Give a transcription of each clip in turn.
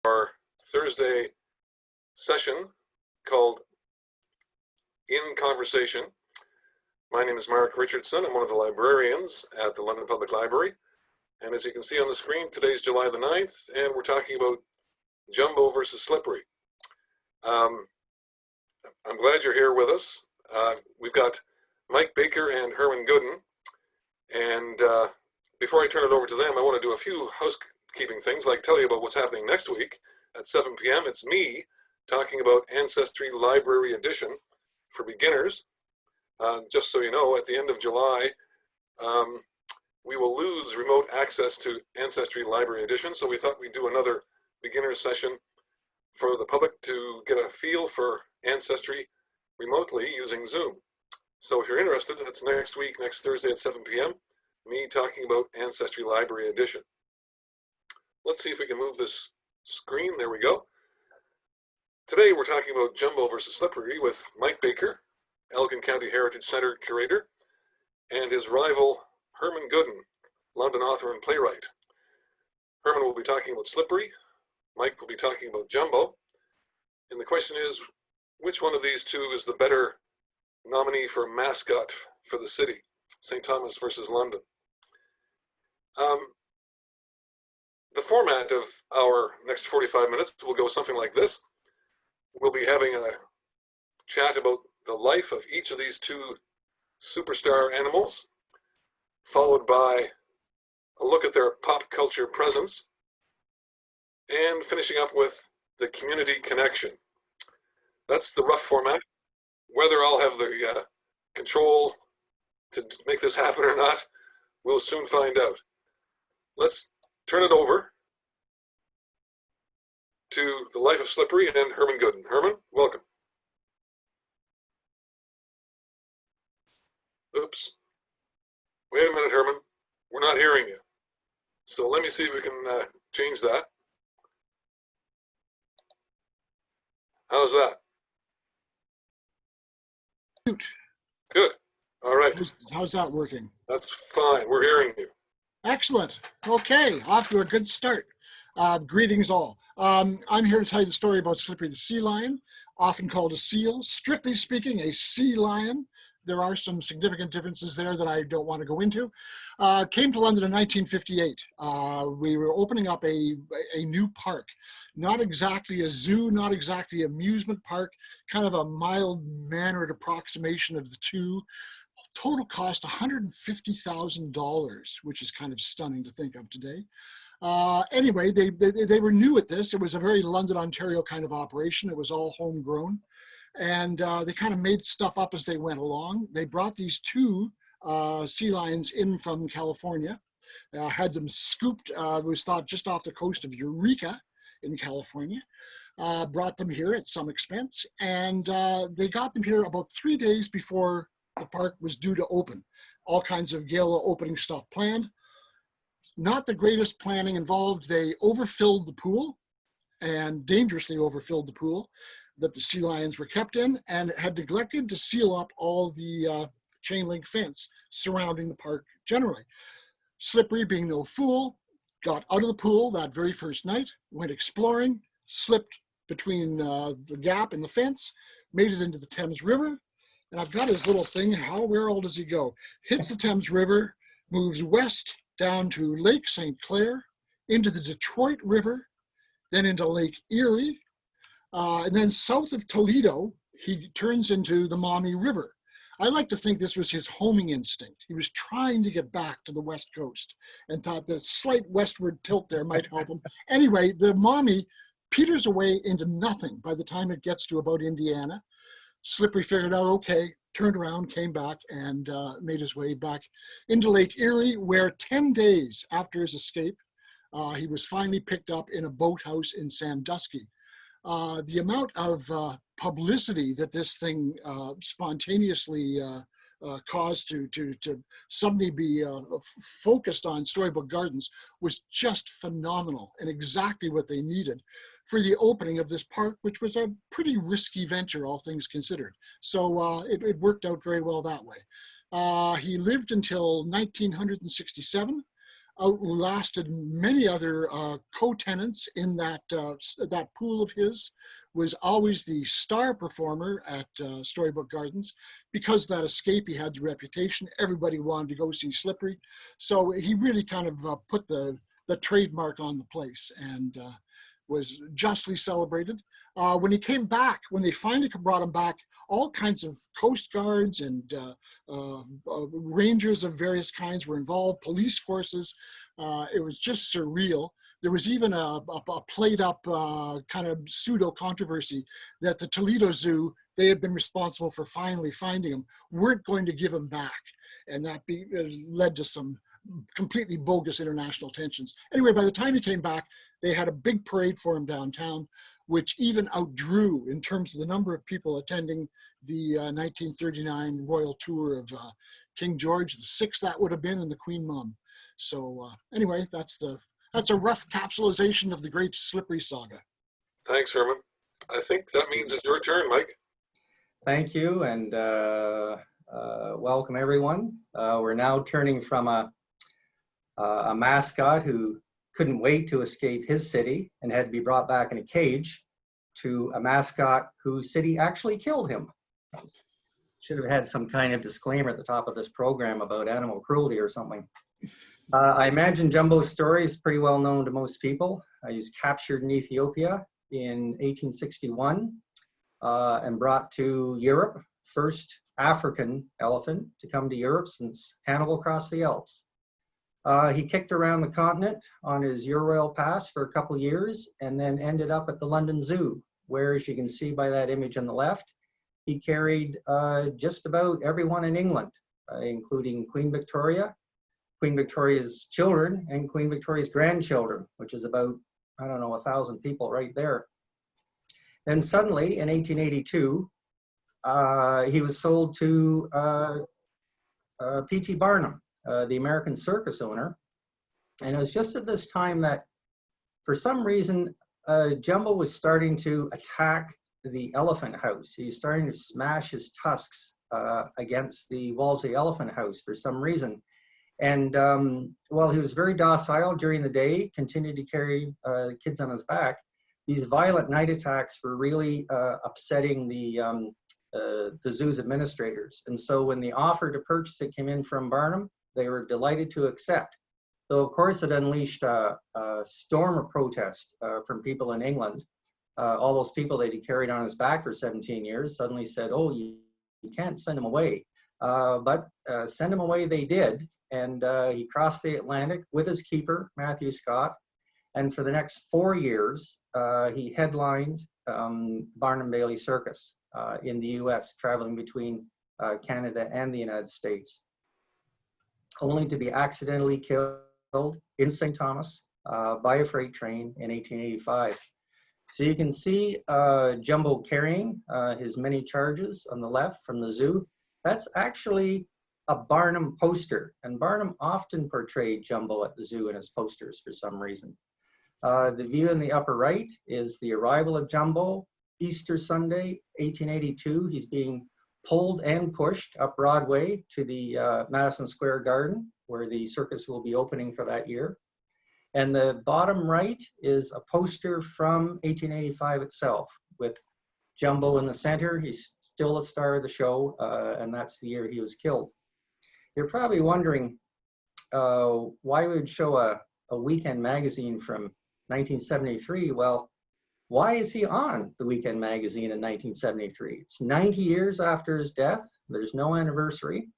our Thursday session called In Conversation. My name is Mark Richardson. I'm one of the librarians at the London Public Library. And as you can see on the screen, today's July the 9th, and we're talking about Jumbo versus Slippery. I'm glad you're here with us. We've got Mike Baker and Herman Gooden. And before I turn it over to them, I want to do a few housekeeping things, like tell you about what's happening next week at 7 p.m. It's me talking about Ancestry Library Edition for beginners. Just so you know, at the end of July, we will lose remote access to Ancestry Library Edition, so we thought we'd do another beginner session for the public to get a feel for Ancestry remotely using Zoom. So if you're interested, it's next week, next Thursday at 7 p.m., me talking about Ancestry Library Edition. Let's see if we can move this screen. There we go. Today we're talking about Jumbo versus Slippery with Mike Baker, Elgin County Heritage Center curator, and his rival Herman Gooden, London author and playwright. Herman will be talking about Slippery, Mike will be talking about Jumbo, and the question is, which one of these two is the better nominee for mascot for the city? St. Thomas versus London. The format of our next 45 minutes will go something like this. We'll be having a chat about the life of each of these two superstar animals, followed by a look at their pop culture presence, and finishing up with the community connection. That's the rough format. Whether I'll have the control to make this happen or not, we'll soon find out. Let's turn it over to The Life of Slippery and Herman Gooden. Herman, welcome. Oops. Wait a minute, Herman. We're not hearing you. So let me see if we can change that. How's that? Good. All right. How's that working? That's fine. We're hearing you. Excellent. Okay, off to a good start. Greetings all. I'm here to tell you the story about Slippery the sea lion, often called a seal. Strictly speaking, a sea lion. There are some significant differences there that I don't want to go into. Came to London in 1958. We were opening up a new park. Not exactly a zoo, not exactly amusement park, kind of a mild-mannered approximation of the two. Total cost $150,000, which is kind of stunning to think of today. Anyway, they were new at this. It was a very London, Ontario kind of operation. It was all homegrown. And they kind of made stuff up as they went along. They brought these two sea lions in from California, had them scooped, it was thought just off the coast of Eureka in California, brought them here at some expense. And they got them here about 3 days before the park was due to open. All kinds of gala opening stuff planned. Not the greatest planning involved. They overfilled the pool, and dangerously overfilled the pool that the sea lions were kept in, and had neglected to seal up all the chain link fence surrounding the park generally. Slippery, being no fool, got out of the pool that very first night, went exploring, slipped between the gap in the fence, made it into the Thames River. And I've got his little thing. Where all does he go? Hits the Thames River, moves west down to Lake St. Clair, into the Detroit River, then into Lake Erie, and then south of Toledo, he turns into the Maumee River. I like to think this was his homing instinct. He was trying to get back to the West Coast and thought the slight westward tilt there might help him. Anyway, the Maumee peters away into nothing by the time it gets to about Indiana. Slippery figured out, okay, turned around, came back, and made his way back into Lake Erie, where 10 days after his escape, he was finally picked up in a boathouse in Sandusky. The amount of publicity that this thing spontaneously caused to suddenly be focused on Storybook Gardens was just phenomenal, and exactly what they needed for the opening of this park, which was a pretty risky venture, all things considered. So it worked out very well that way. He lived until 1967. outlasted many other co-tenants in that pool of his, was always the star performer at Storybook Gardens. Because that escape, he had the reputation. Everybody wanted to go see Slippery. So he really kind of put the trademark on the place, and was justly celebrated. When he came back, when they finally brought him back, all kinds of Coast Guards and rangers of various kinds were involved, police forces. It was just surreal. There was even a played up kind of pseudo controversy that the Toledo Zoo, they had been responsible for finally finding him, weren't going to give him back. And that led to some completely bogus international tensions. Anyway, by the time he came back, they had a big parade for him downtown, which even outdrew, in terms of the number of people attending, the 1939 royal tour of King George VI, that would have been, and the Queen Mum. So anyway, that's a rough capsulization of the great Slippery saga. Thanks, Herman. I think that means it's your turn, Mike. Thank you, and welcome everyone. We're now turning from a mascot who couldn't wait to escape his city and had to be brought back in a cage, to a mascot whose city actually killed him. Should have had some kind of disclaimer at the top of this program about animal cruelty or something. I imagine Jumbo's story is pretty well known to most people. He was captured in Ethiopia in 1861 and brought to Europe, first African elephant to come to Europe since Hannibal crossed the Alps. He kicked around the continent on his Eurail Pass for a couple years, and then ended up at the London Zoo, where, as you can see by that image on the left, he carried just about everyone in England, including Queen Victoria, Queen Victoria's children, and Queen Victoria's grandchildren, which is about, I don't know, 1,000 people right there. Then suddenly, in 1882, he was sold to P.T. Barnum, the American circus owner. And it was just at this time that, for some reason, Jumbo was starting to attack the elephant house. He was starting to smash his tusks against the walls of the elephant house for some reason. And while he was very docile during the day, continued to carry kids on his back, these violent night attacks were really upsetting the zoo's administrators. And so when the offer to purchase it came in from Barnum, they were delighted to accept. Though, of course, it unleashed a storm of protest from people in England. All those people that he carried on his back for 17 years suddenly said, oh, you can't send him away. But send him away they did. And he crossed the Atlantic with his keeper, Matthew Scott. And for the next 4 years, he headlined Barnum Bailey Circus in the US, traveling between Canada and the United States, only to be accidentally killed in St. Thomas by a freight train in 1885. So you can see Jumbo carrying his many charges on the left from the zoo. That's actually a Barnum poster, and Barnum often portrayed Jumbo at the zoo in his posters for some reason. The view in the upper right is the arrival of Jumbo, Easter Sunday, 1882. He's being pulled and pushed up Broadway to the Madison Square Garden, where the circus will be opening for that year. And the bottom right is a poster from 1885 itself, with Jumbo in the center. He's still a star of the show, and that's the year he was killed. You're probably wondering why we would show a weekend magazine from 1973. Well, why is he on the Weekend magazine in 1973? It's 90 years after his death. There's no anniversary.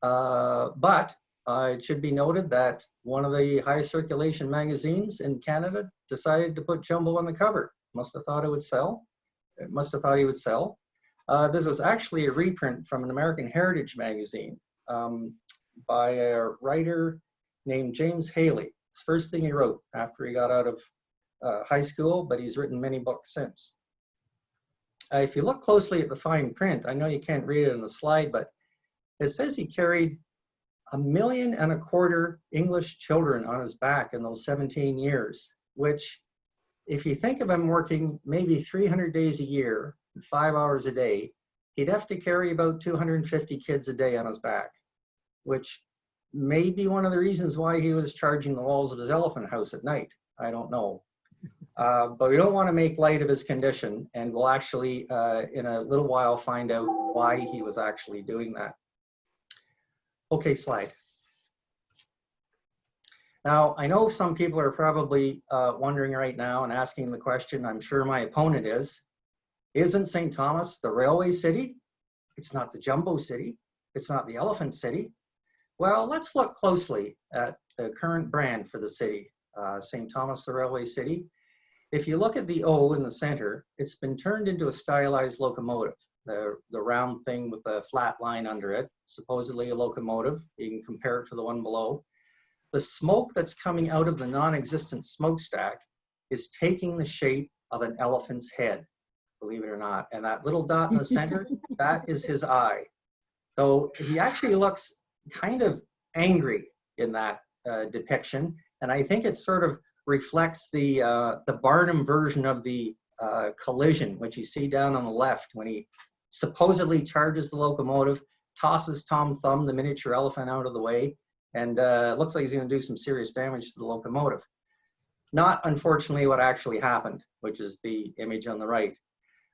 But it should be noted that one of the high circulation magazines in Canada decided to put Jumbo on the cover. Must have thought it would sell. It must have thought he would sell. This was actually a reprint from an American Heritage magazine by a writer named James Haley. It's the first thing he wrote after he got out of high school, but he's written many books since. If you look closely at the fine print, I know you can't read it in the slide, but it says he carried 1.25 million English children on his back in those 17 years, which, if you think of him working maybe 300 days a year, 5 hours a day, he'd have to carry about 250 kids a day on his back, which may be one of the reasons why he was charging the walls of his elephant house at night. I don't know. But we don't want to make light of his condition, and we'll actually, in a little while, find out why he was actually doing that. Okay, slide. Now, I know some people are probably wondering right now and asking the question, I'm sure my opponent is, isn't St. Thomas the railway city? It's not the jumbo city. It's not the elephant city. Well, let's look closely at the current brand for the city, St. Thomas, the railway city. If you look at the O in the center, it's been turned into a stylized locomotive, the round thing with the flat line under it, supposedly a locomotive. You can compare it to the one below. The smoke that's coming out of the non-existent smokestack is taking the shape of an elephant's head, believe it or not. And that little dot in the center, that is his eye. So he actually looks kind of angry in that depiction. And I think it sort of reflects the Barnum version of the collision, which you see down on the left when he supposedly charges the locomotive, tosses Tom Thumb, the miniature elephant, out of the way, and it looks like he's going to do some serious damage to the locomotive. Not, unfortunately, what actually happened, which is the image on the right.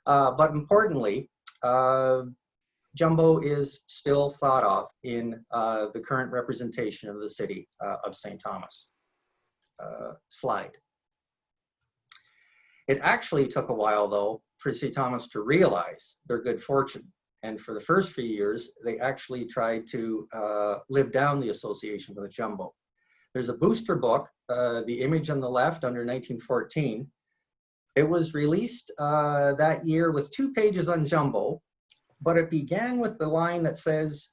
But importantly, Jumbo is still thought of in the current representation of the city of St. Thomas. Slide. It actually took a while, though, for St. Thomas to realize their good fortune. And for the first few years, they actually tried to live down the association with Jumbo. There's a booster book, the image on the left, under 1914. It was released that year with 2 pages on Jumbo, but it began with the line that says,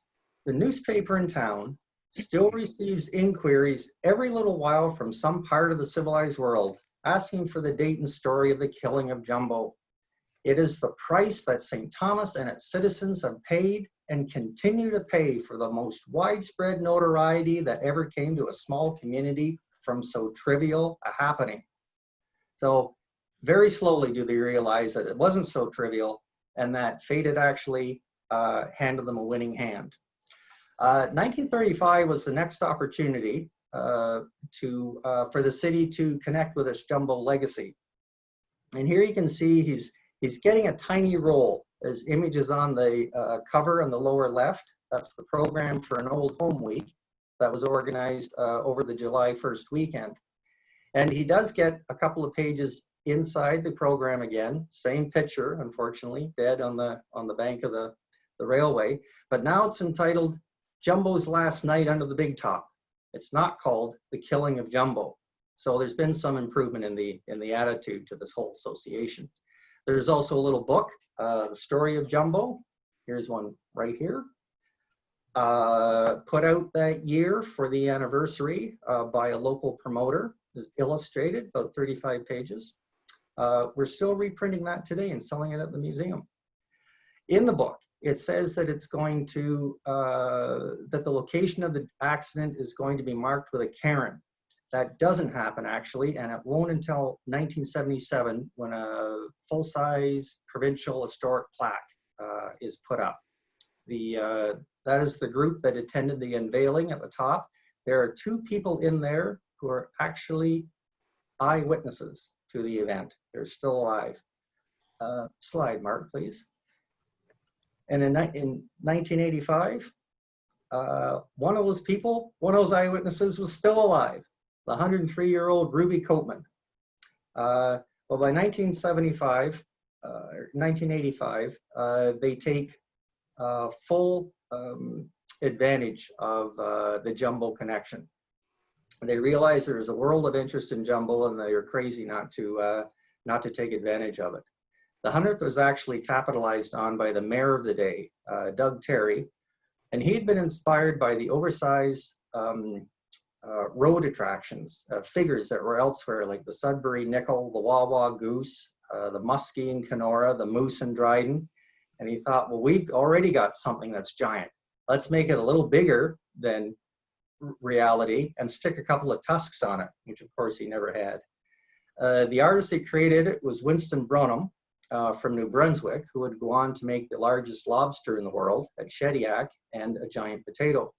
"The newspaper in town still receives inquiries every little while from some part of the civilized world, asking for the date and story of the killing of Jumbo. It is the price that St. Thomas and its citizens have paid and continue to pay for the most widespread notoriety that ever came to a small community from so trivial a happening." So very slowly do they realize that it wasn't so trivial and that fate had actually handed them a winning hand. 1935 was the next opportunity for the city to connect with its Jumbo legacy. And here you can see he's getting a tiny role. His image is on the cover on the lower left. That's the program for an Old Home Week that was organized over the July 1st weekend. And he does get a couple of pages inside the program again. Same picture, unfortunately, dead on the bank of the railway. But now it's entitled Jumbo's Last Night Under the Big Top. It's not called The Killing of Jumbo. So there's been some improvement in the attitude to this whole association. There's also a little book, The Story of Jumbo. Here's one right here. Put out that year for the anniversary by a local promoter. It's illustrated, about 35 pages. We're still reprinting that today and selling it at the museum. In the book, it says that it's going to, that the location of the accident is going to be marked with a cairn. That doesn't happen actually, and it won't until 1977 when a full-size provincial historic plaque is put up. That is the group that attended the unveiling at the top. There are 2 people in there who are actually eyewitnesses to the event. They're still alive. Slide, Mark, please. And in 1985, one of those people, one of those eyewitnesses was still alive, the 103-year-old Ruby Copeman. Well, by 1975, 1985, they take full advantage of the Jumbo connection. They realize there's a world of interest in Jumbo, and they are crazy not to take advantage of it. The 100th was actually capitalized on by the mayor of the day, Doug Terry, and he'd been inspired by the oversized road attractions, figures that were elsewhere, like the Sudbury Nickel, the Wawa Goose, the Muskie and Kenora, the Moose and Dryden. And he thought, well, we've already got something that's giant. Let's make it a little bigger than reality and stick a couple of tusks on it, which of course he never had. The artist that created it was Winston Brunham from New Brunswick, who would go on to make the largest lobster in the world at Shediac and a giant potato.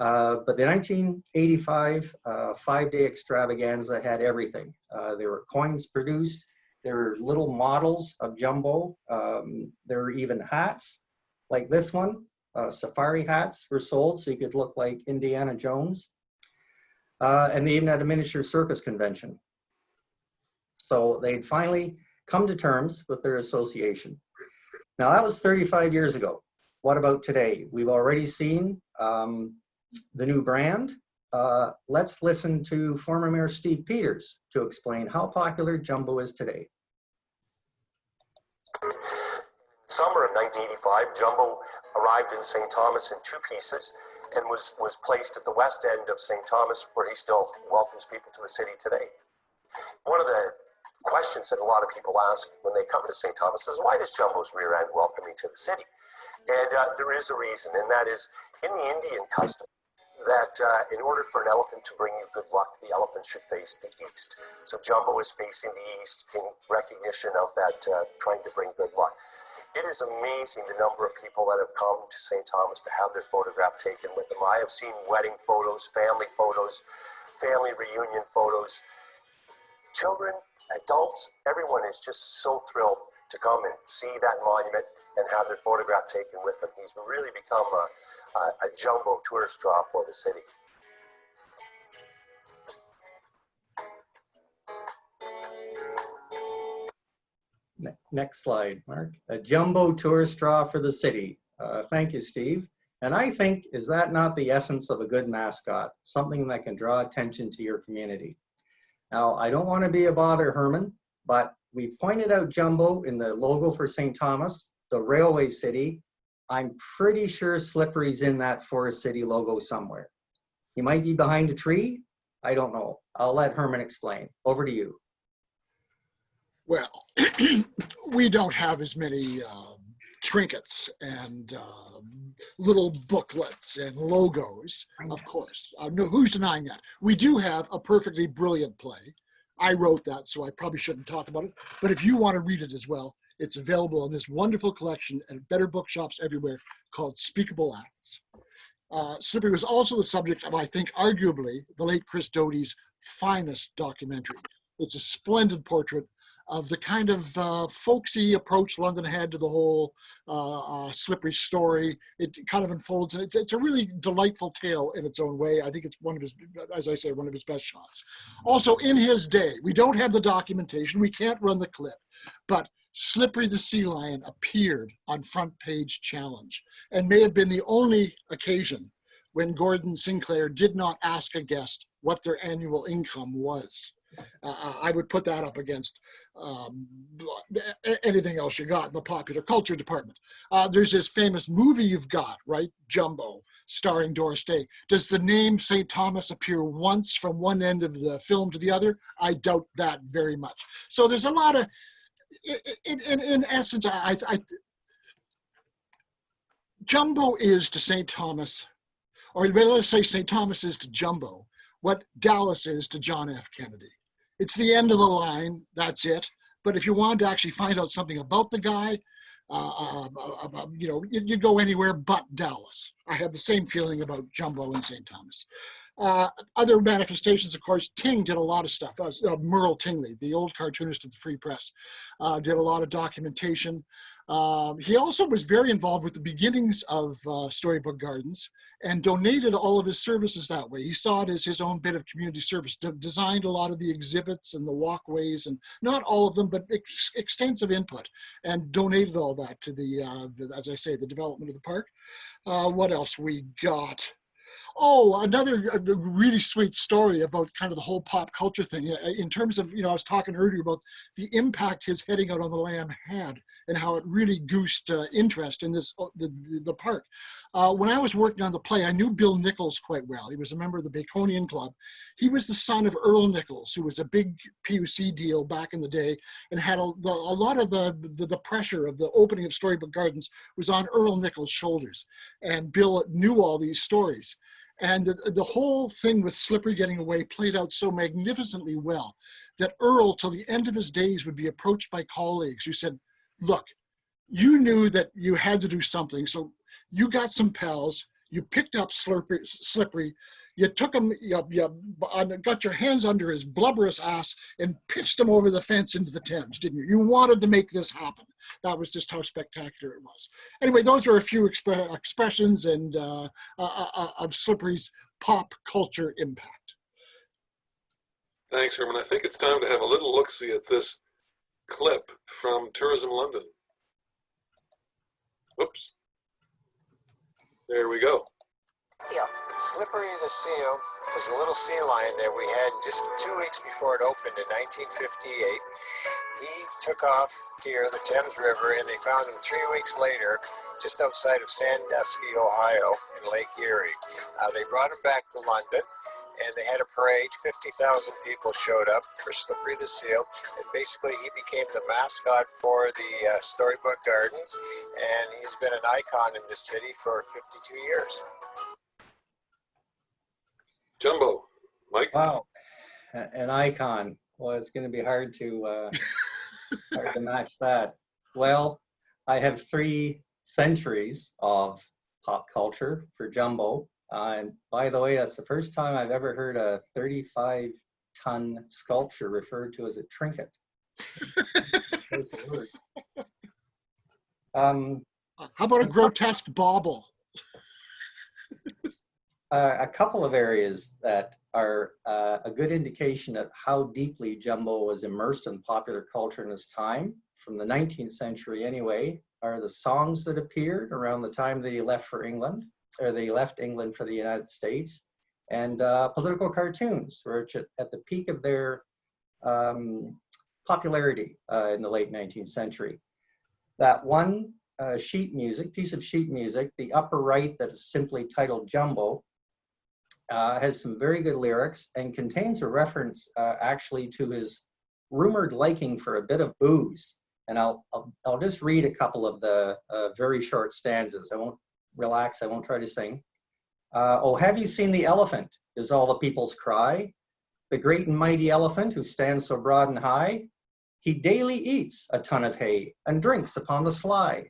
But the 1985 5-day extravaganza had everything. There were coins produced. There were little models of Jumbo. There were even hats like this one. Safari hats were sold so you could look like Indiana Jones. And they even had a miniature circus convention. So they'd finally come to terms with their association. Now that was 35 years ago. What about today? We've already seen the new brand. Let's listen to former Mayor Steve Peters to explain how popular Jumbo is today. Summer of 1985, Jumbo arrived in St. Thomas in 2 pieces and was placed at the west end of St. Thomas, where he still welcomes people to the city today. One of the questions that a lot of people ask when they come to St. Thomas is, why does Jumbo's rear end welcome me to the city? And there is a reason, and that is in the Indian custom that in order for an elephant to bring you good luck, the elephant should face the east. So Jumbo is facing the east in recognition of that, trying to bring good luck. It is amazing the number of people that have come to St. Thomas to have their photograph taken with them. I have seen wedding photos, family reunion photos. Children, adults, everyone is just so thrilled to come and see that monument and have their photograph taken with them. He's really become a Jumbo tourist draw for the city. Next slide, Mark. A Jumbo tourist draw for the city. Thank you, Steve. And I think, is that not the essence of a good mascot? Something that can draw attention to your community. Now, I don't want to be a bother, Herman, but we pointed out Jumbo in the logo for St. Thomas, the railway city. I'm pretty sure Slippery's in that Forest City logo somewhere. He might be behind a tree. I don't know. I'll let Herman explain. Over to you. Well, we don't have as many trinkets and little booklets and logos, of course. No, who's denying that? We do have a perfectly brilliant play. I wrote that, so I probably shouldn't talk about it. But if you want to read it as well, it's available in this wonderful collection at better bookshops everywhere called Speakable Acts. Slippery was also the subject of, I think, arguably, the late Chris Doty's finest documentary. It's a splendid portrait of the kind of folksy approach London had to the whole Slippery story. It kind of unfolds, and it's a really delightful tale in its own way. I think it's one of his, as I say, one of his best shots. Also, in his day, we don't have the documentation, we can't run the clip, but Slippery the Sea Lion appeared on Front Page Challenge and may have been the only occasion when Gordon Sinclair did not ask a guest what their annual income was. I would put that up against anything else you got in the popular culture department. There's this famous movie you've got, right? Jumbo, starring Doris Day. Does the name St. Thomas appear once from one end of the film to the other? I doubt that very much. So there's a lot of, in essence, Jumbo is to St. Thomas, or let's say St. Thomas is to Jumbo what Dallas is to John F. Kennedy. It's the end of the line, that's it. But if you wanted to actually find out something about the guy, you know, you go anywhere but Dallas. I had the same feeling about Jumbo and St. Thomas. Other manifestations, of course, Ting did a lot of stuff. Merle Tingley, the old cartoonist of the Free Press, did a lot of documentation. He also was very involved with the beginnings of Storybook Gardens and donated all of his services that way. He saw it as his own bit of community service, designed a lot of the exhibits and the walkways, and not all of them, but extensive input, and donated all that to the as I say, the development of the park. What else we got? Oh, another really sweet story about kind of the whole pop culture thing. In terms of, you know, I was talking earlier about the impact his heading out on the Lam had and how it really goosed interest in this the park. When I was working on the play, I knew Bill Nichols quite well. He was a member of the Baconian Club. He was the son of Earl Nichols, who was a big PUC deal back in the day and had a lot of the pressure of the opening of Storybook Gardens was on Earl Nichols' shoulders. And Bill knew all these stories. And the whole thing with Slippery getting away played out so magnificently well that Earl, till the end of his days, would be approached by colleagues who said, look, you knew that you had to do something, so you got some pals, You picked up Slippery, you took him, you got your hands under his blubberous ass and pitched him over the fence into the Thames, didn't you? You wanted to make this happen. That was just how spectacular it was. Anyway, those are a few expressions and of Slippery's pop culture impact. Thanks, Herman. I think it's time to have a little look-see at this clip from Tourism London. Whoops. There we go. Seal. Slippery the Seal was a little sea lion that we had just 2 weeks before it opened in 1958. He took off here, the Thames River, and they found him 3 weeks later just outside of Sandusky, Ohio, in Lake Erie. They brought him back to London, and they had a parade. 50,000 people showed up for Slippery the Seal, and basically he became the mascot for the Storybook Gardens, and he's been an icon in this city for 52 years. Jumbo, Mike? Wow, an icon. Well, it's going to be hard to match that. Well, I have 3 centuries of pop culture for Jumbo. And by the way, that's the first time I've ever heard a 35-ton sculpture referred to as a trinket. Those are the words. How about a grotesque bauble? A couple of areas that are a good indication of how deeply Jumbo was immersed in popular culture in his time, from the 19th century anyway, are the songs that appeared around the time that he left for England, or they left England for the United States, and political cartoons, which at the peak of their popularity in the late 19th century. That one piece of sheet music, the upper right that is simply titled Jumbo, has some very good lyrics and contains a reference actually to his rumored liking for a bit of booze. And I'll just read a couple of the very short stanzas. I won't relax, I won't try to sing. Oh, have you seen the elephant, is all the people's cry. The great and mighty elephant who stands so broad and high. He daily eats a ton of hay and drinks upon the sly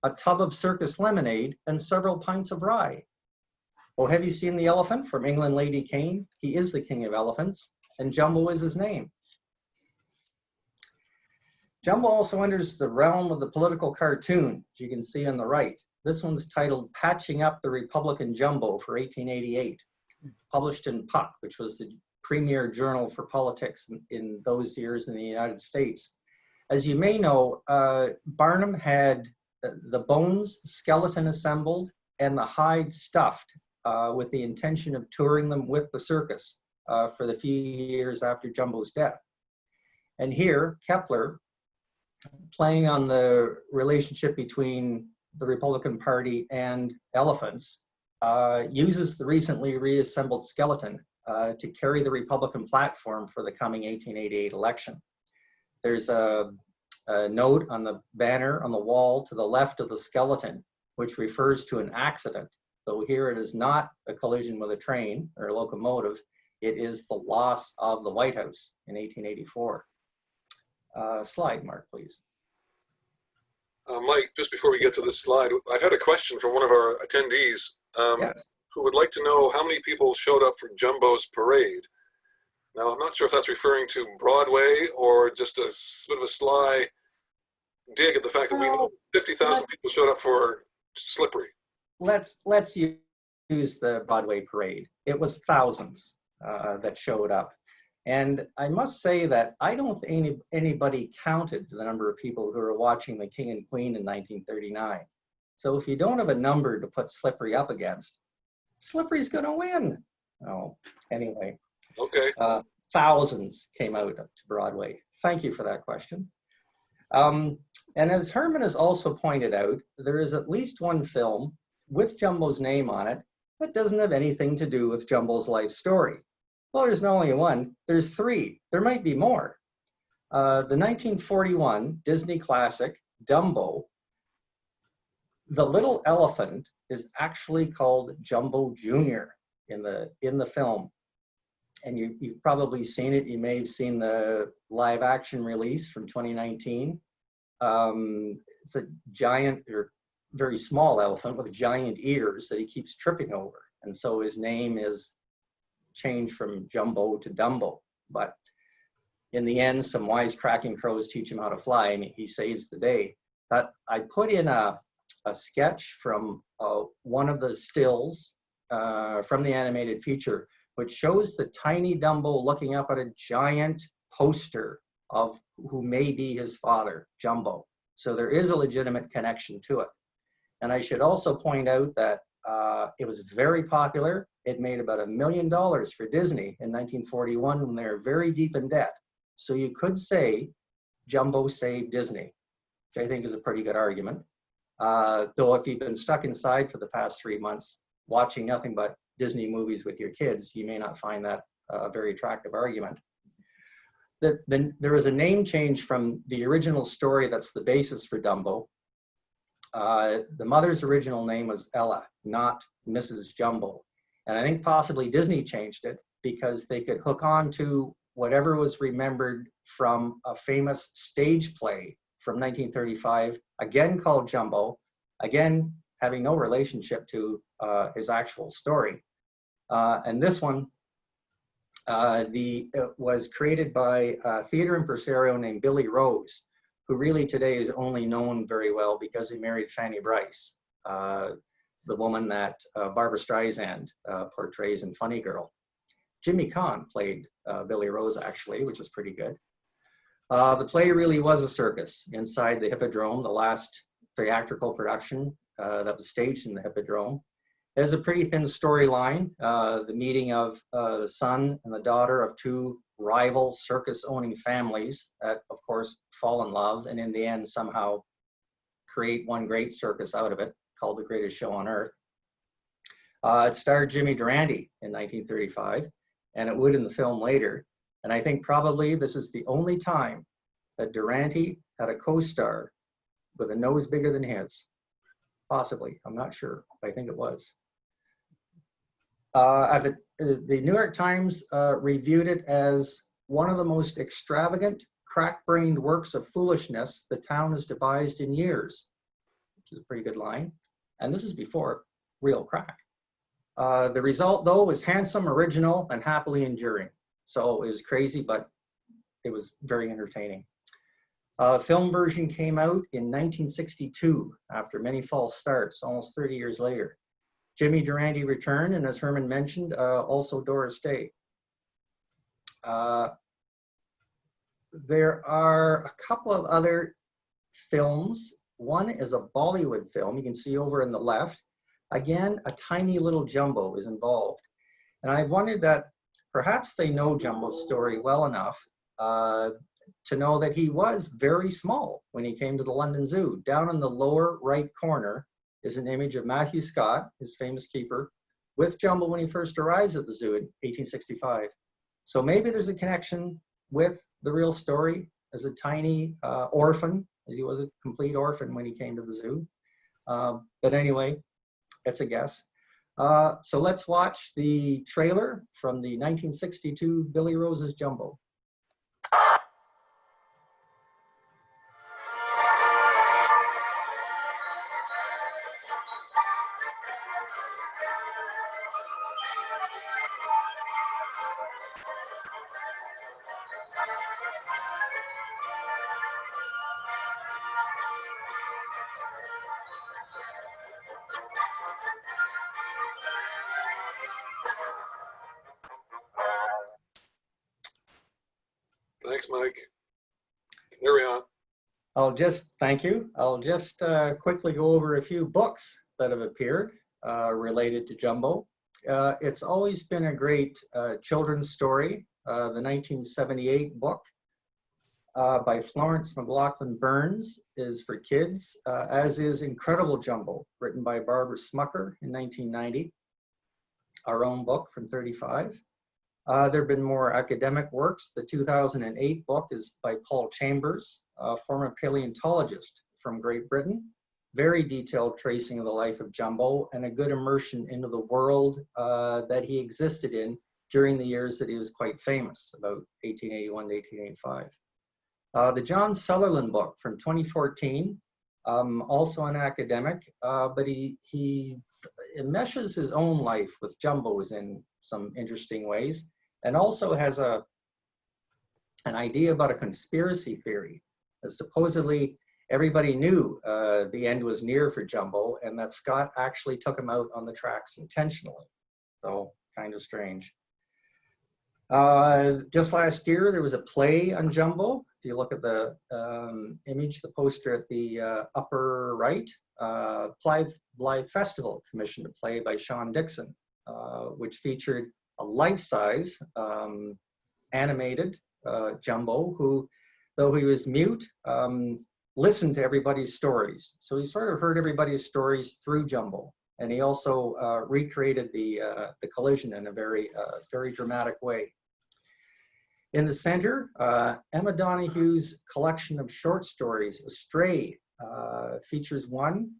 a tub of circus lemonade and several pints of rye. Oh, have you seen the elephant from England Lady came? He is the king of elephants, and Jumbo is his name. Jumbo also enters the realm of the political cartoon, as you can see on the right. This one's titled Patching Up the Republican Jumbo for 1888, published in Puck, which was the premier journal for politics in those years in the United States. As you may know, Barnum had the bones, the skeleton assembled, and the hide stuffed with the intention of touring them with the circus for the few years after Jumbo's death. And here, Kepler, playing on the relationship between the Republican Party and elephants, uses the recently reassembled skeleton to carry the Republican platform for the coming 1888 election. There's a note on the banner on the wall to the left of the skeleton, which refers to an accident. So here it is not a collision with a train or a locomotive, it is the loss of the White House in 1884. Slide, Mark, please. Mike, just before we get to this slide, I've had a question from one of our attendees Yes. who would like to know how many people showed up for Jumbo's parade. Now, I'm not sure if that's referring to Broadway or just a bit of a sly dig at the fact that we know 50,000 people showed up for Slippery. Let's use the Broadway parade. It was thousands that showed up. And I must say that I don't think anybody counted the number of people who were watching The King and Queen in 1939. So if you don't have a number to put Slippery up against, Slippery's going to win. Oh, anyway. Okay. Thousands came out to Broadway. Thank you for that question. And as Herman has also pointed out, there is at least one film with Jumbo's name on it that doesn't have anything to do with Jumbo's life story. Well, there's not only one, there's 3. There might be more. The 1941 Disney classic, Dumbo, the little elephant is actually called Jumbo Jr. in the film. And you've probably seen it. You may have seen the live action release from 2019. It's a giant or very small elephant with giant ears that he keeps tripping over. And so his name is changed from Jumbo to Dumbo. But in the end, some wisecracking crows teach him how to fly, and he saves the day. But I put in a sketch from one of the stills from the animated feature, which shows the tiny Dumbo looking up at a giant poster of who may be his father, Jumbo. So there is a legitimate connection to it. And I should also point out that it was very popular. It made about $1 million for Disney in 1941 when they were very deep in debt. So you could say Jumbo saved Disney, which I think is a pretty good argument. Though if you've been stuck inside for the past 3 months watching nothing but Disney movies with your kids, you may not find that a very attractive argument. There was a name change from the original story that's the basis for Dumbo. The mother's original name was Ella, not Mrs. Jumbo. And I think possibly Disney changed it because they could hook on to whatever was remembered from a famous stage play from 1935, again called Jumbo, again having no relationship to his actual story. And this one was created by a theater impresario named Billy Rose, who really today is only known very well because he married Fanny Brice, the woman that Barbra Streisand portrays in Funny Girl. Jimmy Caan played Billy Rose, actually, which is pretty good. The play really was a circus inside the Hippodrome, the last theatrical production that was staged in the Hippodrome. There's a pretty thin storyline, the meeting of the son and the daughter of two rival circus-owning families that, of course, fall in love and in the end somehow create one great circus out of it, called The Greatest Show on Earth. It starred Jimmy Durante in 1935, and it would in the film later. And I think probably this is the only time that Durante had a co-star with a nose bigger than his. Possibly, I'm not sure. I think it was. The New York Times reviewed it as one of the most extravagant, crack-brained works of foolishness the town has devised in years, which is a pretty good line. And this is before real crack. The result, though, was handsome, original, and happily enduring. So it was crazy, but it was very entertaining. Film version came out in 1962 after many false starts, almost 30 years later. Jimmy Durante returned, and as Herman mentioned, also Doris Day. There are a couple of other films. One is a Bollywood film you can see over in the left. Again, a tiny little Jumbo is involved. And I wondered that perhaps they know Jumbo's story well enough to know that he was very small when he came to the London Zoo. Down in the lower right corner is an image of Matthew Scott, his famous keeper, with Jumbo when he first arrives at the zoo in 1865. So maybe there's a connection with the real story as a tiny orphan, as he was a complete orphan when he came to the zoo. But anyway, it's a guess. So let's watch the trailer from the 1962 Billy Rose's Jumbo. Thanks, Mike. Carry on. Thank you. I'll just quickly go over a few books that have appeared related to Jumbo. It's always been a great children's story. The 1978 book by Florence McLaughlin Burns is for kids, as is Incredible Jumbo, written by Barbara Smucker in 1990. Our own book from 35. There have been more academic works. The 2008 book is by Paul Chambers, a former paleontologist from Great Britain. Very detailed tracing of the life of Jumbo and a good immersion into the world that he existed in during the years that he was quite famous, about 1881 to 1885. The John Sutherland book from 2014 also an academic, but he enmeshes his own life with jumbos in some interesting ways, and also has an idea about a conspiracy theory. Supposedly, everybody knew the end was near for Jumbo, and that Scott actually took him out on the tracks intentionally. So, kind of strange. Just last year, there was a play on Jumbo. If you look at the image, the poster at the upper right, Blythe Festival commissioned a play by Sean Dixon, which featured a life-size animated Jumbo who, though he was mute, listened to everybody's stories. So he sort of heard everybody's stories through Jumbo. And he also recreated the collision in a very dramatic way. In the center, Emma Donohue's collection of short stories, Astray, features one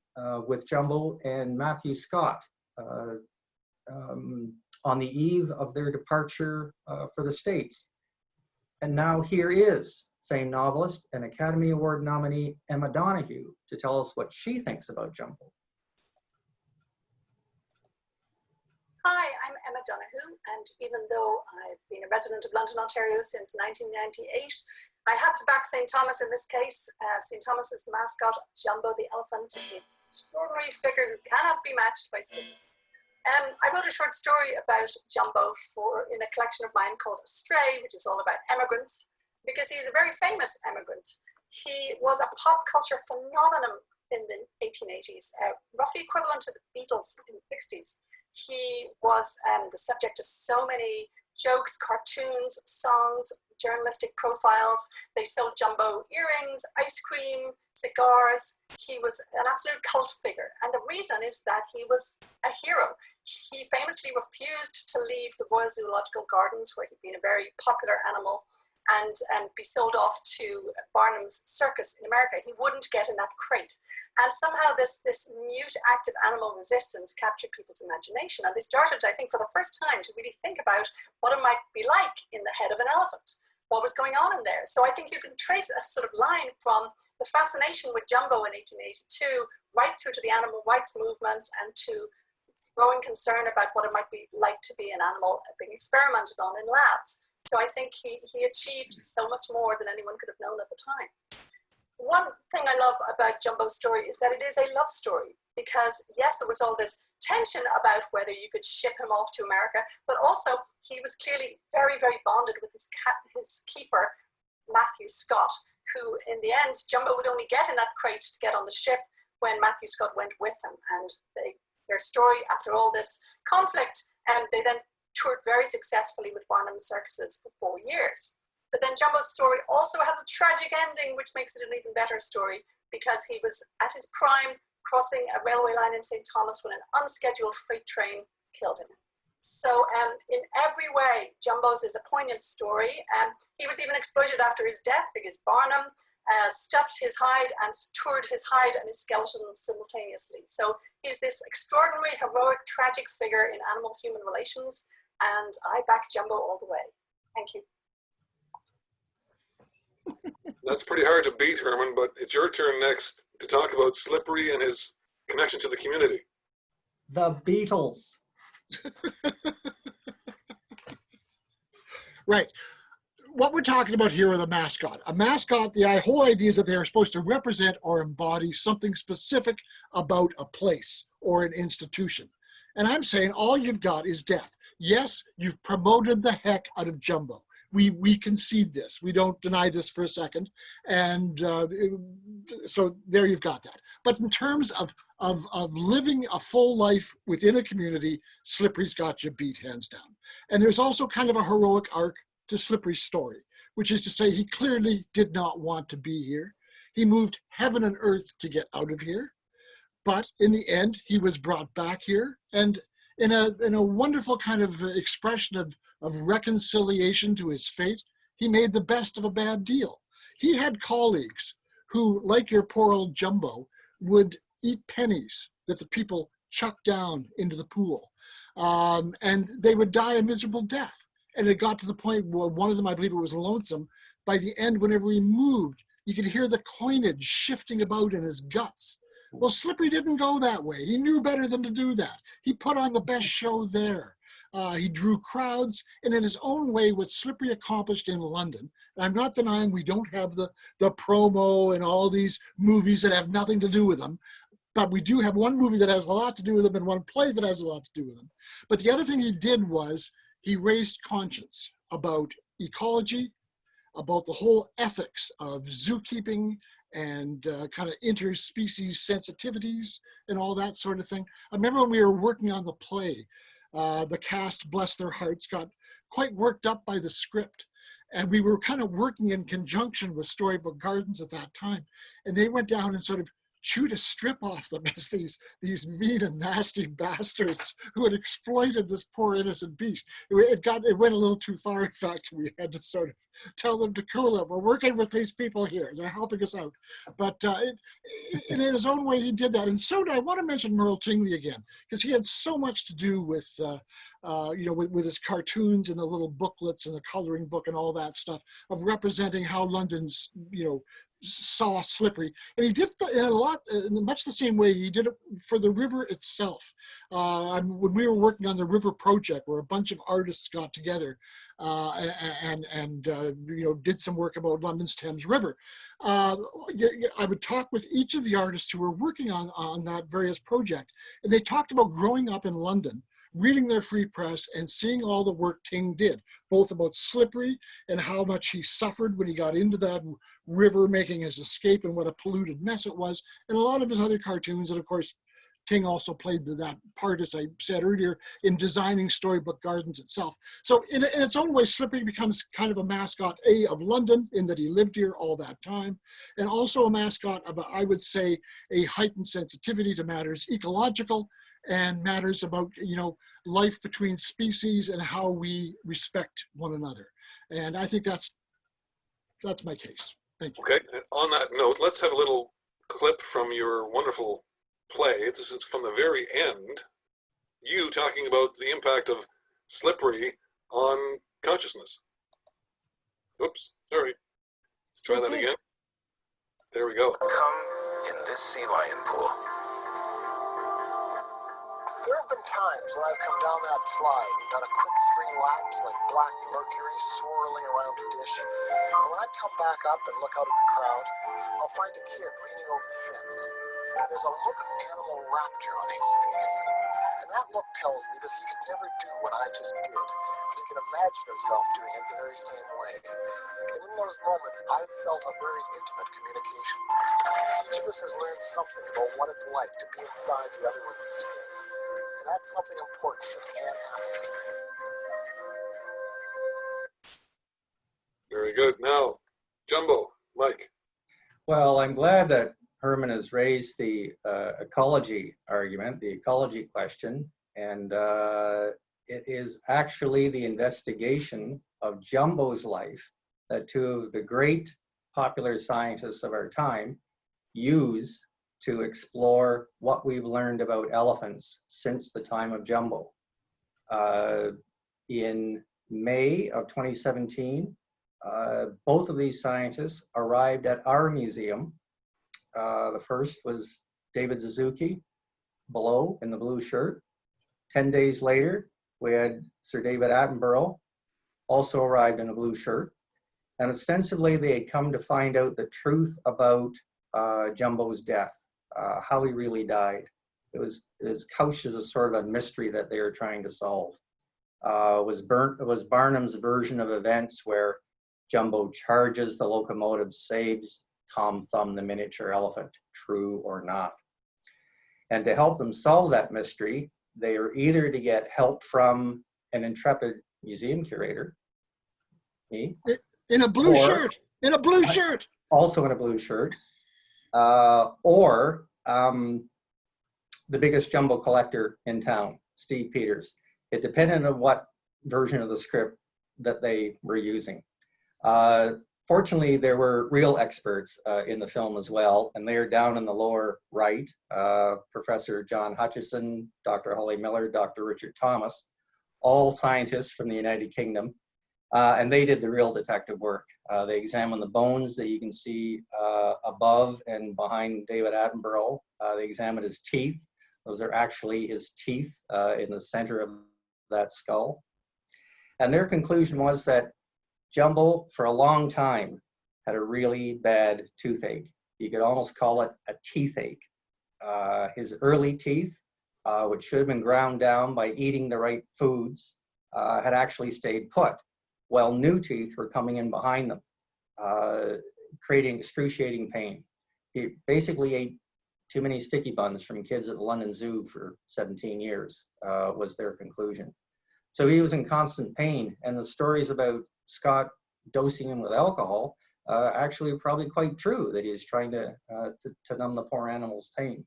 with Jumbo and Matthew Scott on the eve of their departure for the States. And now here is famed novelist and Academy Award nominee Emma Donohue to tell us what she thinks about Jumbo. Hi, I'm Emma Donohue, and even though I've been a resident of London, Ontario since 1998, I have to back St. Thomas in this case. St. Thomas's mascot, Jumbo the elephant, an extraordinary figure who cannot be matched by Sydney. I wrote a short story about Jumbo in a collection of mine called Astray, which is all about emigrants, because he's a very famous emigrant. He was a pop culture phenomenon in the 1880s, roughly equivalent to the Beatles in the 60s. He was the subject of so many jokes, cartoons, songs, journalistic profiles. They sold Jumbo earrings, ice cream, cigars. He was an absolute cult figure. And the reason is that he was a hero. He famously refused to leave the Royal Zoological Gardens, where he'd been a very popular animal, and be sold off to Barnum's Circus in America. He wouldn't get in that crate. And somehow this mute active animal resistance captured people's imagination. And they started, I think, for the first time to really think about what it might be like in the head of an elephant, what was going on in there. So I think you can trace a sort of line from the fascination with Jumbo in 1882 right through to the animal rights movement and to growing concern about what it might be like to be an animal being experimented on in labs. So I think he achieved so much more than anyone could have known at the time. One thing I love about Jumbo's story is that it is a love story, because yes, there was all this tension about whether you could ship him off to America, but also he was clearly very, very bonded with his keeper, Matthew Scott, who in the end, Jumbo would only get in that crate to get on the ship when Matthew Scott went with him. And their story, after all this conflict, they then toured very successfully with Barnum's Circuses for 4 years. But then Jumbo's story also has a tragic ending, which makes it an even better story, because he was at his prime crossing a railway line in St. Thomas when an unscheduled freight train killed him. So in every way, Jumbo's is a poignant story. He was even exploited after his death because Barnum stuffed his hide and toured his hide and his skeleton simultaneously. So he's this extraordinary, heroic, tragic figure in animal-human relations, and I back Jumbo all the way. Thank you. That's pretty hard to beat, Herman, but it's your turn next to talk about Slippery and his connection to the community. The Beatles. Right. What we're talking about here are the mascot. A mascot, the whole idea is that they are supposed to represent or embody something specific about a place or an institution. And I'm saying all you've got is death. Yes, you've promoted the heck out of Jumbo. We concede this. We don't deny this for a second. And so there you've got that. But in terms of living a full life within a community, Slippery's got you beat hands down. And there's also kind of a heroic arc to Slippery's story, which is to say he clearly did not want to be here. He moved heaven and earth to get out of here. But in the end, he was brought back here. And in a wonderful kind of expression of reconciliation to his fate, he made the best of a bad deal. He had colleagues who, like your poor old Jumbo, would eat pennies that the people chucked down into the pool. And they would die a miserable death. And it got to the point where one of them, I believe it was lonesome, by the end, whenever he moved, You could hear the coinage shifting about in his guts. Well, Slippery didn't go that way. He knew better than to do that. He put on the best show there. He drew crowds, and in his own way, what Slippery accomplished in London, and I'm not denying we don't have the promo and all these movies that have nothing to do with them, but we do have one movie that has a lot to do with them and one play that has a lot to do with them. But the other thing he did was he raised conscience about ecology, about the whole ethics of zookeeping and kind of interspecies sensitivities and all that sort of thing. I remember when we were working on the play, the cast, bless their hearts, got quite worked up by the script. And we were kind of working in conjunction with Storybook Gardens at that time. And they went down and sort of chewed a strip off them as these mean and nasty bastards who had exploited this poor innocent beast. It went a little too far. In fact, we had to sort of tell them to cool it. We're working with these people here. They're helping us out. But in his own way, he did that. And so I want to mention Merle Tingley again, because he had so much to do with, with his cartoons and the little booklets and the coloring book and all that stuff of representing how London's, saw Slippery. And he did in much the same way he did it for the river itself. When we were working on the River Project, where a bunch of artists got together and did some work about London's Thames River, I would talk with each of the artists who were working on that various project, and they talked about growing up in London, reading their free press and seeing all the work Ting did, both about Slippery and how much he suffered when he got into that river making his escape and what a polluted mess it was, and a lot of his other cartoons. And of course, Ting also played that part, as I said earlier, in designing Storybook Gardens itself. So in its own way, Slippery becomes kind of a mascot, of London, in that he lived here all that time, and also a mascot of, I would say, a heightened sensitivity to matters ecological and matters about, life between species and how we respect one another. And I think that's my case. Thank you. Okay, and on that note, let's have a little clip from your wonderful play. This is from the very end, you talking about the impact of Slippery on consciousness. Oops, sorry. Let's try that again. There we go. Come in this sea lion pool. There have been times when I've come down that slide and done a quick 3 laps like Black Mercury swirling around a dish. And when I come back up and look out at the crowd, I'll find a kid leaning over the fence. There's a look of animal rapture on his face. And that look tells me that he could never do what I just did, but he can imagine himself doing it the very same way. And in those moments, I've felt a very intimate communication. Each of us has learned something about what it's like to be inside the other one's skin. And that's something important that can happen. Very good. Now, Jumbo, Mike. Well, I'm glad that Herman has raised the ecology argument, the ecology question, and it is actually the investigation of Jumbo's life that 2 of the great popular scientists of our time use to explore what we've learned about elephants since the time of Jumbo. In May of 2017, both of these scientists arrived at our museum. The first was David Suzuki, below in the blue shirt. 10 days later, we had Sir David Attenborough, also arrived in a blue shirt. And ostensibly, they had come to find out the truth about Jumbo's death, how he really died. It was couched as a sort of a mystery that they were trying to solve. It was Barnum's version of events where Jumbo charges the locomotive, saves Tom Thumb, the miniature elephant, true or not. And to help them solve that mystery, they are either to get help from an intrepid museum curator, me, in a blue shirt, also in a blue shirt, or the biggest Jumbo collector in town, Steve Peters. It depended on what version of the script that they were using. Fortunately, there were real experts in the film as well, and they are down in the lower right. Professor John Hutchison, Dr. Holly Miller, Dr. Richard Thomas, all scientists from the United Kingdom, and they did the real detective work. They examined the bones that you can see above and behind David Attenborough. They examined his teeth. Those are actually his teeth in the center of that skull. And their conclusion was that Jumbo, for a long time, had a really bad toothache. You could almost call it a teethache. His early teeth, which should have been ground down by eating the right foods, had actually stayed put, while new teeth were coming in behind them, creating excruciating pain. He basically ate too many sticky buns from kids at the London Zoo for 17 years, was their conclusion. So he was in constant pain, and the stories about Scott dosing him with alcohol actually are probably quite true, that he was trying to numb the poor animal's pain.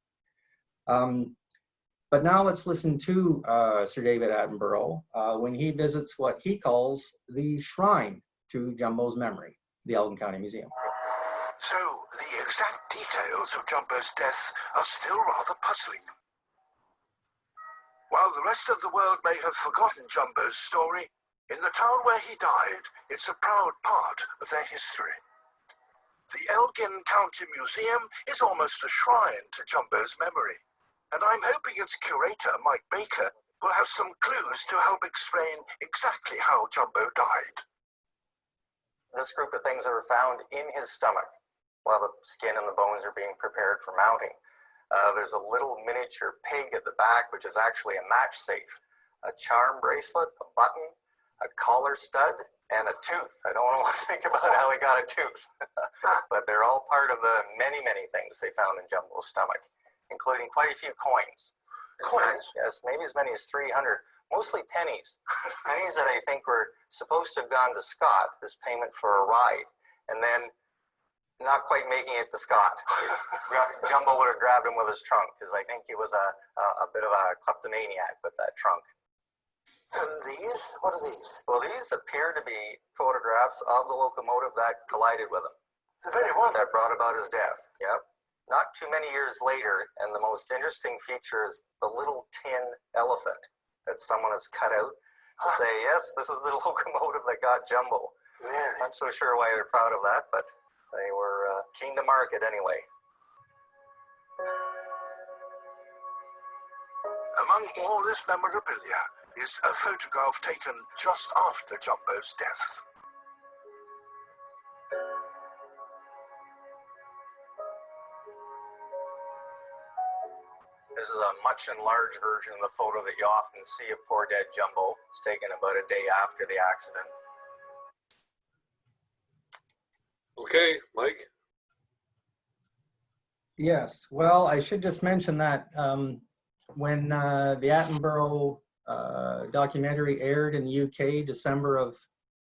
But now let's listen to Sir David Attenborough when he visits what he calls the shrine to Jumbo's memory, the Elgin County Museum. So, the exact details of Jumbo's death are still rather puzzling. While the rest of the world may have forgotten Jumbo's story, in the town where he died, it's a proud part of their history. The Elgin County Museum is almost a shrine to Jumbo's memory, and I'm hoping its curator, Mike Baker, will have some clues to help explain exactly how Jumbo died. This group of things that were found in his stomach while the skin and the bones are being prepared for mounting. There's a little miniature pig at the back, which is actually a match safe, a charm bracelet, a button, a collar stud, and a tooth. I don't want to think about how he got a tooth, but they're all part of the many, many things they found in Jumbo's stomach, including quite a few coins. Coins? Yes, maybe as many as 300, mostly pennies. Pennies that I think were supposed to have gone to Scott, this payment for a ride, and then not quite making it to Scott. Jumbo would have grabbed him with his trunk, because I think he was a bit of a kleptomaniac with that trunk. And these? What are these? Well, these appear to be photographs of the locomotive that collided with him. The very one. That brought about his death, yep. Not too many years later, and the most interesting feature is the little tin elephant that someone has cut out to say, yes, this is the locomotive that got Jumbo. Really? Not so sure why they're proud of that, but they were keen to market anyway. Among all this memorabilia is a photograph taken just after Jumbo's death. This is a much enlarged version of the photo that you often see of poor dead Jumbo. It's taken about a day after the accident. Okay, Mike. Yes, well, I should just mention that when the Attenborough documentary aired in the UK, December of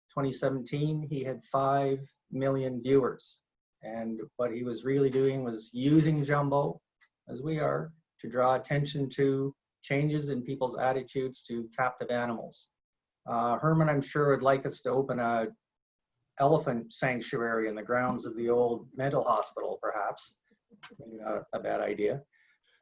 2017, he had 5 million viewers. And what he was really doing was using Jumbo, as we are, to draw attention to changes in people's attitudes to captive animals. Herman, I'm sure, would like us to open a elephant sanctuary in the grounds of the old mental hospital, perhaps. Maybe not a bad idea.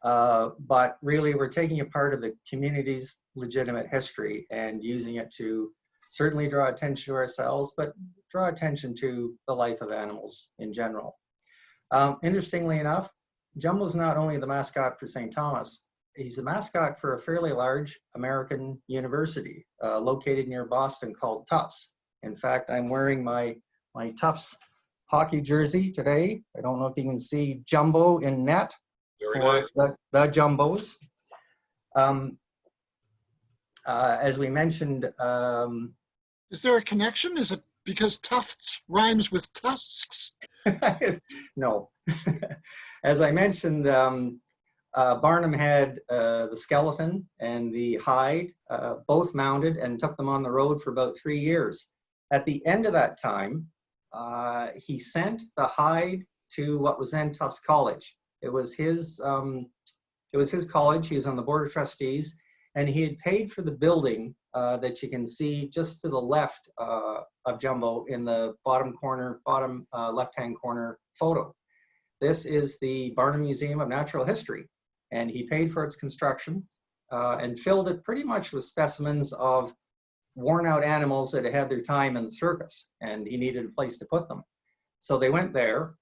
But really, we're taking a part of the community's legitimate history and using it to certainly draw attention to ourselves, but draw attention to the life of animals in general. Interestingly enough, Jumbo's not only the mascot for St. Thomas, he's the mascot for a fairly large American university located near Boston called Tufts. In fact, I'm wearing my Tufts hockey jersey today. I don't know if you can see Jumbo in net. Very for nice. the Jumbos. As we mentioned, Is there a connection? Is it because tufts rhymes with tusks? no. As I mentioned, Barnum had the skeleton and the hide both mounted and took them on the road for about 3 years. At the end of that time, he sent the hide to what was then Tufts College. It was his college. He was on the board of trustees, and he had paid for the building that you can see just to the left of Jumbo in the bottom left-hand corner photo. This is the Barnum Museum of Natural History, and he paid for its construction and filled it pretty much with specimens of worn out animals that had had their time in the circus, and he needed a place to put them. So they went there,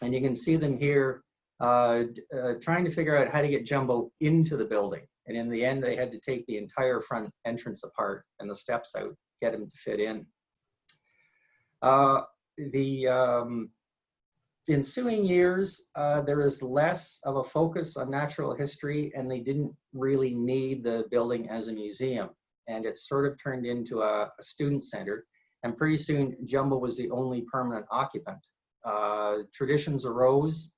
and you can see them here trying to figure out how to get Jumbo into the building. And in the end, they had to take the entire front entrance apart and the steps out, get him to fit in. The ensuing years, there is less of a focus on natural history, and they didn't really need the building as a museum. And it sort of turned into a student center. And pretty soon, Jumbo was the only permanent occupant. Traditions arose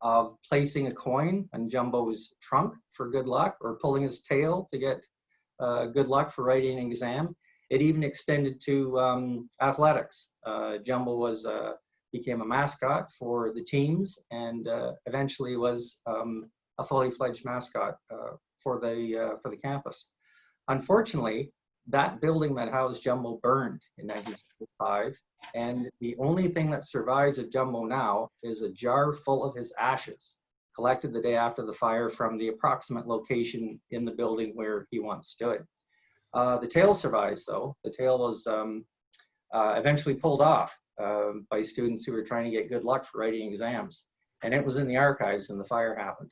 of placing a coin on Jumbo's trunk for good luck, or pulling his tail to get good luck for writing an exam. It even extended to athletics. Jumbo became a mascot for the teams, and eventually was a fully fledged mascot for the campus. Unfortunately, that building that housed Jumbo burned in 1965, and the only thing that survives of Jumbo now is a jar full of his ashes, collected the day after the fire from the approximate location in the building where he once stood. The tail survives, though. The tail was eventually pulled off by students who were trying to get good luck for writing exams, and it was in the archives when the fire happened.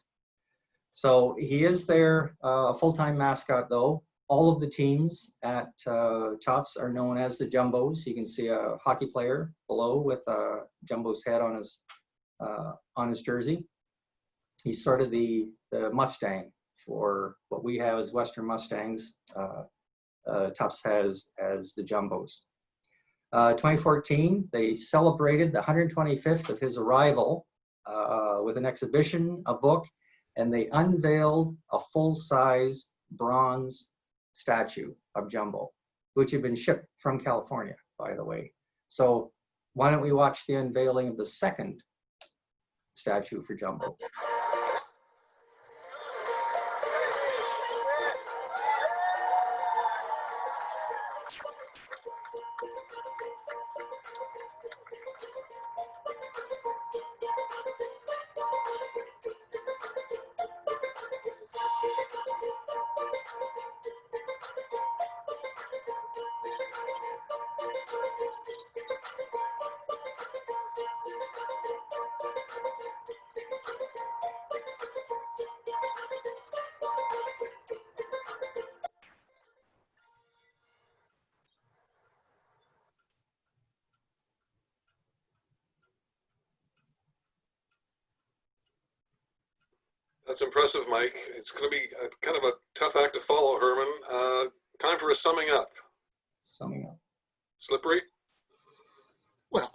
So he is there, a full-time mascot, though. All of the teams at Tufts are known as the Jumbos. You can see a hockey player below with Jumbo's head on his jersey. He's sort of the Mustang for what we have as Western Mustangs. Tufts has as the Jumbos. 2014, they celebrated the 125th of his arrival with an exhibition, a book, and they unveiled a full-size bronze statue of Jumbo, which had been shipped from California, by the way. So why don't we watch the unveiling of the second statue for Jumbo? That's impressive, Mike. It's going to be kind of a tough act to follow, Herman. Time for a summing up. Summing up. Slippery? Well,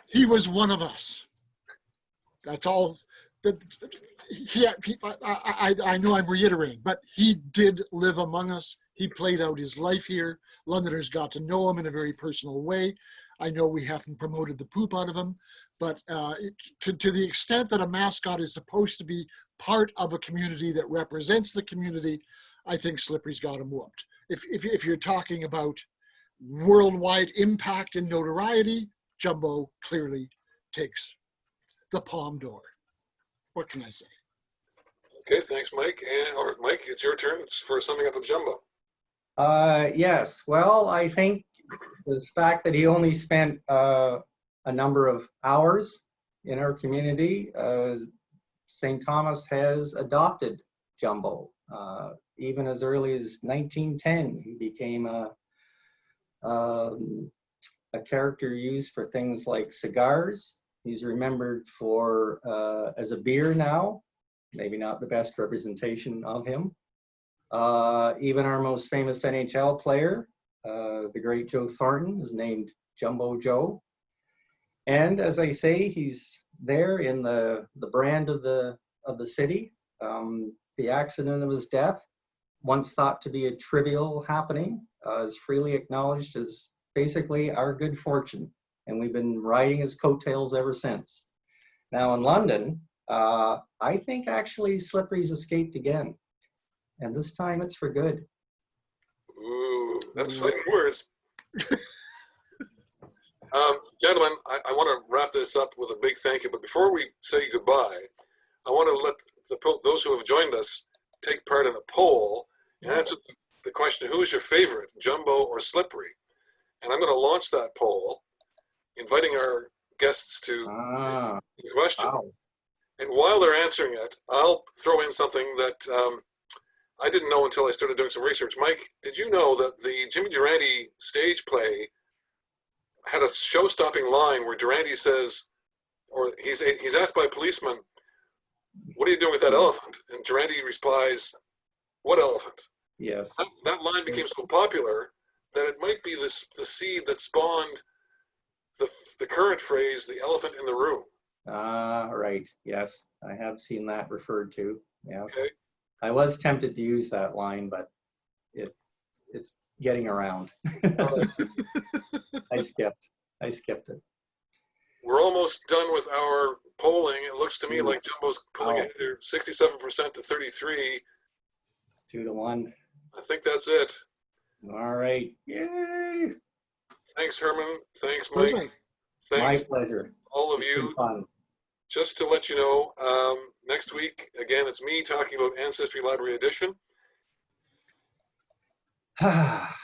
he was one of us. That's all. I know I'm reiterating, but he did live among us. He played out his life here. Londoners got to know him in a very personal way. I know we haven't promoted the poop out of him, but to the extent that a mascot is supposed to be part of a community that represents the community, I think Slippery's got him whooped. If you're talking about worldwide impact and notoriety, Jumbo clearly takes the palm d'or. What can I say? Okay, thanks, Mike. And Mike, it's your turn for summing up of Jumbo. Yes, well, I think the fact that he only spent a number of hours in our community, St. Thomas has adopted Jumbo. Even as early as 1910, he became a character used for things like cigars. He's remembered for as a beer now, maybe not the best representation of him. Even our most famous NHL player, the great Joe Thornton, is named Jumbo Joe. And as I say, he's there in the brand of the city. The accident of his death, once thought to be a trivial happening, is freely acknowledged as basically our good fortune. And we've been riding his coattails ever since. Now in London, I think actually Slippery's escaped again. And this time it's for good. Ooh, that was fighting words. Gentlemen, I want to wrap this up with a big thank you. But before we say goodbye, I want to let those who have joined us take part in a poll and answer the question, who is your favorite, Jumbo or Slippery? And I'm going to launch that poll, inviting our guests to Ah, the question. wow. And while they're answering it, I'll throw in something that I didn't know until I started doing some research. Mike, did you know that the Jimmy Durante stage play had a show-stopping line where Durante says, or he's asked by a policeman, "What are you doing with that elephant?" And Durante replies, "What elephant?" Yes. That line became so popular that it might be the seed that spawned the current phrase, "the elephant in the room." Ah, right. Yes, I have seen that referred to. Yes. Okay. I was tempted to use that line, but it's getting around. I skipped it. We're almost done with our polling. It looks to me Ooh. like Jumbo's pulling ahead here, 67% to 33. It's 2-1. I think that's it. All right. Yay. Thanks, Herman. Thanks, That's Mike. right. Thanks, My pleasure. all of It's been you. fun. Just to let you know, next week, again, it's me talking about Ancestry Library Edition. Ah.